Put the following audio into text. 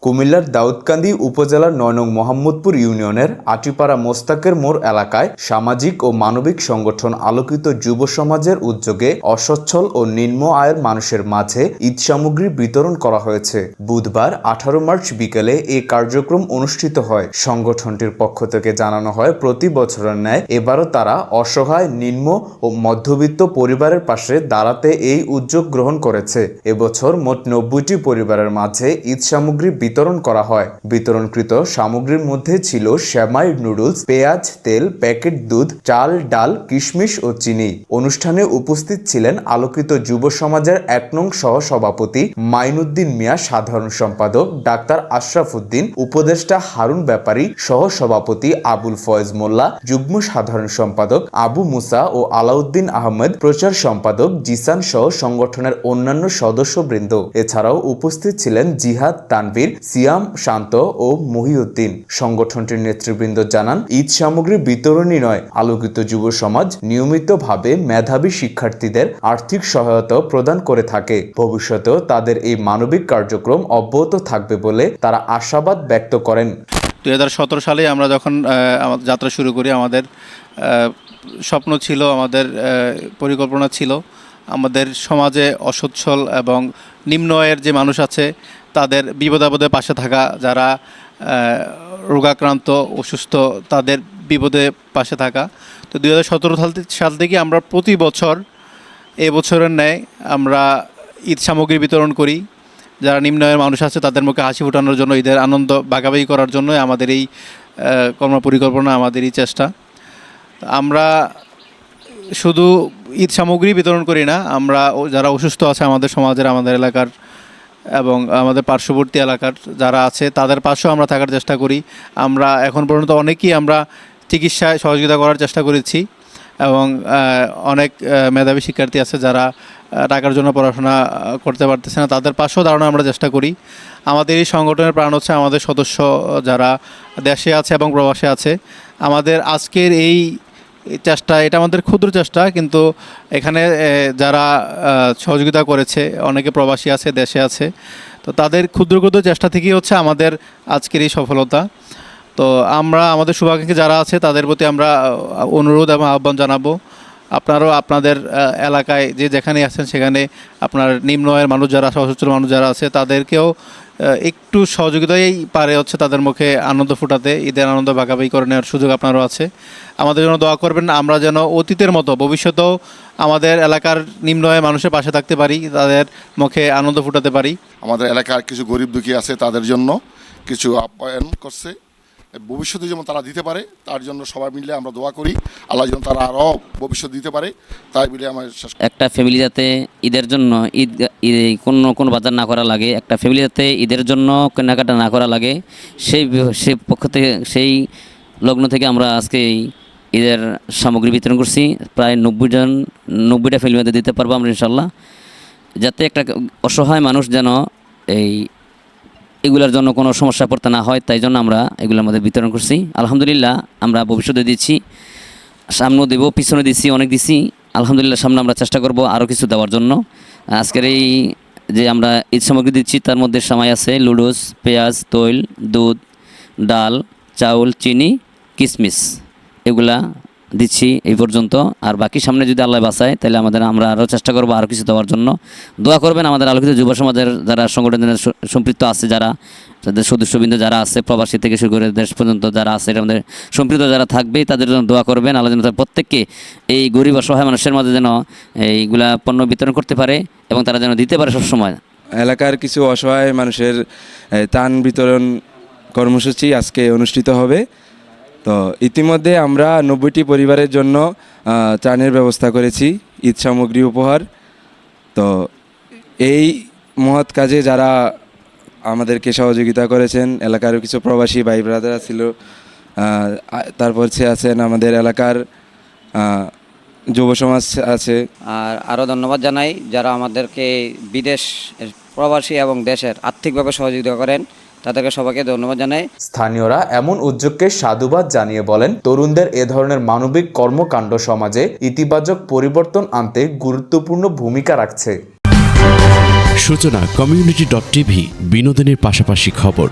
কুমিল্লার দাউদকান্দি উপজেলার ৯ নং মোহাম্মদপুর ইউনিয়নের আটিপাড়া মোস্তাকের মোড় এলাকায় সামাজিক ও মানবিক সংগঠন আলোকিত যুব সমাজের উদ্যোগে অসচ্ছল ও নিম্ন আয়ের মানুষের মাঝে ঈদ সামগ্রী বিতরণ করা হয়েছে। বুধবার ১৮ মার্চ বিকেলে এই কার্যক্রম অনুষ্ঠিত হয়। সংগঠনটির পক্ষ থেকে জানানো হয়, প্রতি বছরের ন্যায় এবারও তারা অসহায়, নিম্ন ও মধ্যবিত্ত পরিবারের পাশে দাঁড়াতে এই উদ্যোগ গ্রহণ করেছে। এবছর মোট ৯০টি পরিবারের মাঝে ঈদ সামগ্রী বিতরণ করা হয়। বিতরণকৃত সামগ্রীর মধ্যে ছিল সেমাই, নুডলস, পেঁয়াজ, তেল, প্যাকেট দুধ, চাল, ডাল, কিশমিশ ও চিনি। অনুষ্ঠানে উপস্থিত ছিলেন আলোকিত যুব সমাজের ১ নং সহ-সভাপতি মাইনুদ্দিন মিয়া, সাধারণ সম্পাদক ডাক্তার আশরাফ উদ্দিন, উপদেষ্টা হারুন ব্যাপারী, সহ-সভাপতি আবুল ফয়েজ মোল্লা, যুগ্ম সাধারণ সম্পাদক আবু মুসা ও আলাউদ্দিন আহমেদ, প্রচার সম্পাদক জিসান সহ সংগঠনের অন্যান্য সদস্যবৃন্দ। এছাড়াও উপস্থিত ছিলেন জিহাদ, তানভীর, সিয়াম, শান্ত ও মহিউদ্দিন। সংগঠনটির নেতৃবৃন্দ জানান, ঈদ সামগ্রী বিতরণই নয়, আলোকিত যুব সমাজ নিয়মিতভাবে মেধাবী শিক্ষার্থীদের আর্থিক সহায়তা প্রদান করে থাকে। ভবিষ্যতেও তাদের এই মানবিক কার্যক্রম অব্যাহত থাকবে বলে তারা আশাবাদ ব্যক্ত করেন। ২০১৭ সালে আমরা যখন যাত্রা শুরু করি, আমাদের স্বপ্ন ছিল, আমাদের পরিকল্পনা ছিল আমাদের সমাজে অসচ্ছল এবং নিম্ন আয়ের যে মানুষ আছে তাদের বিপদে পাশে থাকা, যারা রোগাক্রান্ত, অসুস্থ, তাদের বিপদে পাশে থাকা। তো ২০১৭ সাল থেকে আমরা প্রতি বছর এবছরের ন্যায় আমরা ঈদ সামগ্রী বিতরণ করি। যারা নিম্ন আয়ের মানুষ আছে তাদের মুখে হাসি ফোটানোর জন্য, ঈদের আনন্দ ভাগাভাগি করার জন্য আমাদের এই কর্মপরিকল্পনা, আমাদের এই চেষ্টা। আমরা শুধু ঈদ সামগ্রী বিতরণ করি না, আমরা যারা অসুস্থ আছে আমাদের সমাজের, আমাদের এলাকার এবং আমাদের পার্শ্ববর্তী এলাকার যারা আছে তাদের পাশেও আমরা থাকার চেষ্টা করি। আমরা এখন পর্যন্ত অনেকেই আমরা চিকিৎসায় সহযোগিতা করার চেষ্টা করেছি এবং অনেক মেধাবী শিক্ষার্থী আছে যারা টাকার জন্য পড়াশোনা করতে পারতেছে না, তাদের পাশেও দাঁড়ানোর আমরা চেষ্টা করি। আমাদের এই সংগঠনের প্রাণ হচ্ছে আমাদের সদস্য যারা দেশে আছে এবং প্রবাসে আছে। আমাদের আজকের এই চেষ্টা, এটা আমাদের ক্ষুদ্র চেষ্টা, কিন্তু এখানে যারা সহযোগিতা করেছে অনেকে প্রবাসী আছে, দেশে আছে, তো তাদের ক্ষুদ্র চেষ্টা থেকেই হচ্ছে আমাদের আজকের এই সফলতা। তো আমরা আমাদের শুভাকাঙ্ক্ষী যারা আছে তাদের প্রতি আমরা অনুরোধ এবং আহ্বান জানাবো, আপনারাও আপনাদের এলাকায় যে যেখানে আছেন সেখানে আপনার নিম্ন আয়ের মানুষ যারা, অসচ্ছল মানুষ যারা আছে তাদেরকেও একটু সহযোগিতাই পারে হচ্ছে তাদের মুখে আনন্দ ফুটাতে, ঈদের আনন্দ ভাগাভাগি করে নেওয়ার সুযোগ আপনারও আছে। আমাদের জন্য দোয়া করবেন, আমরা যেন অতীতের মতো ভবিষ্যতেও আমাদের এলাকার নিম্ন আয়ের মানুষের পাশে থাকতে পারি, তাদের মুখে আনন্দ ফুটাতে পারি। আমাদের এলাকার কিছু গরিব দুঃখী আছে, তাদের জন্য কিছু আপ্যায়ন করছে, ভবিষ্যতে যেমন তারা দিতে পারে তার জন্য সবাই মিলে আমরা দোয়া করি, আল্লাহ যেন তারা আরও ভবিষ্যৎ দিতে পারে, তাই বলে আমার একটা ফ্যামিলি যাতে ঈদের জন্য কোনো বাজার না করা লাগে, একটা ফ্যামিলি যাতে ঈদের জন্য কেনাকাটা না করা লাগে, সেই পক্ষ থেকে, সেই লগ্ন থেকে আমরা আজকে ঈদের সামগ্রী বিতরণ করছি। প্রায় 90টা ফ্যামিলিতে দিতে পারবো আমরা ইনশাল্লাহ, যাতে একটা অসহায় মানুষ যেন এগুলোর জন্য কোনো সমস্যা পড়তে না হয়, তাই জন্য আমরা এগুলোর মধ্যে বিতরণ করছি। আলহামদুলিল্লাহ, আমরা ভবিষ্যতে দিচ্ছি, সামনেও দেবো, পিছনে দিচ্ছি, অনেক দিচ্ছি। আলহামদুলিল্লাহ, সামনে আমরা চেষ্টা করব আরও কিছু দেওয়ার জন্য। আজকের এই যে আমরা ঈদ সামগ্রী দিচ্ছি তার মধ্যে সামাই আছে লুডুস, পেঁয়াজ, তৈল, দুধ, ডাল, চাউল, চিনি, কিশমিশ, এগুলা দিচ্ছি এই পর্যন্ত। আর বাকি সামনে যদি আল্লাহ বাঁচায় তাহলে আমরা আরও চেষ্টা করবো আরও কিছু দেওয়ার জন্য। দোয়া করবেন আমাদের আলোকিত যুব সমাজের যারা সংগঠনের সম্পৃক্ত আছে, যারা তাদের সদস্যবৃন্দ যারা আছে, প্রবাসী থেকে শুরু করে দেশ পর্যন্ত যারা আছে, এটা আমাদের সম্পৃক্ত যারা থাকবেই তাদের জন্য দোয়া করবেন। আল্লাহ যেন প্রত্যেককে এই গরিব অসহায় মানুষের মাঝে যেন এইগুলা পণ্য বিতরণ করতে পারে এবং তারা যেন দিতে পারে সবসময়। এলাকার কিছু অসহায় মানুষের ত্রাণ বিতরণ কর্মসূচি আজকে অনুষ্ঠিত হবে। তো ইতিমধ্যে আমরা 90টি পরিবারের জন্য ত্রাণের ব্যবস্থা করেছি, ঈদ সামগ্রী উপহার। তো এই মহৎ কাজে যারা আমাদেরকে সহযোগিতা করেছেন, এলাকার কিছু প্রবাসী ভাই ব্রাদার ছিল, তারপর আছেন আমাদের এলাকার যুব সমাজ আছে। আর আরও ধন্যবাদ জানাই যারা আমাদেরকে বিদেশ, প্রবাসী এবং দেশের আর্থিকভাবে সহযোগিতা করেন, তাদেরকে সবাইকে ধন্যবাদ জানাই। স্থানীয়রা এমন উদ্যোগকে সাধুবাদ জানিয়ে বলেন, তরুণদের এ ধরনের মানবিক কর্মকাণ্ড সমাজে ইতিবাচক পরিবর্তন আনতে গুরুত্বপূর্ণ ভূমিকা রাখছে। সূচনা community.tv, বিনোদনের পাশাপাশি খবর।